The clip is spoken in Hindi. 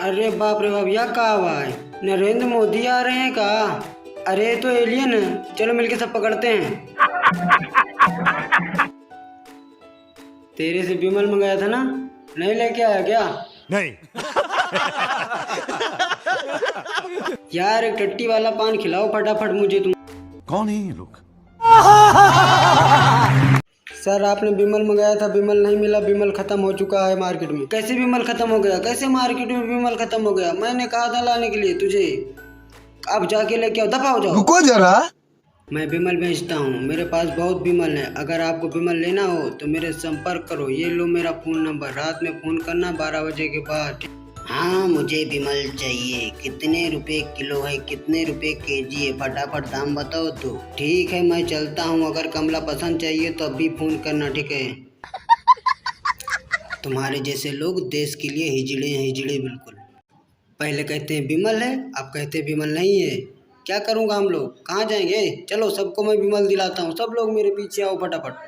अरे बाप रे बाप, यह कहा हुआ है? नरेंद्र मोदी आ रहे हैं का? अरे ये तो एलियन है, चलो मिलके सब पकड़ते हैं। तेरे से विमल मंगाया था ना, नहीं लेके आया क्या? नहीं। यार एक टट्टी वाला पान खिलाओ फटाफट मुझे तुम। कौन है ये लोग? सर आपने विमल मंगाया था, विमल नहीं मिला, विमल खत्म हो चुका है मार्केट में। कैसे विमल खत्म हो गया? कैसे मार्केट में विमल खत्म हो गया? मैंने कहा था लाने के लिए तुझे। अब जाके लेके आओ, दफा हो जाओ। रुको जरा। मैं विमल बेचता हूँ, मेरे पास बहुत विमल है। अगर आपको विमल लेना हो तो मेरे संपर्क करो। ये लो मेरा फोन नंबर, रात में फोन करना 12 बजे के बाद। हाँ मुझे विमल चाहिए। कितने रुपए किलो है, कितने रुपए केजी है? फटाफट दाम बताओ तो। ठीक है मैं चलता हूँ, अगर कमला पसंद चाहिए तो अभी फोन करना, ठीक है? तुम्हारे जैसे लोग देश के लिए हिजड़े हैं, हिजड़े बिल्कुल। पहले कहते हैं विमल है, अब कहते हैं विमल नहीं है। क्या करूँगा हम लोग, कहाँ जाएंगे? चलो सबको मैं विमल दिलाता हूँ, सब लोग मेरे पीछे आओ फटाफट।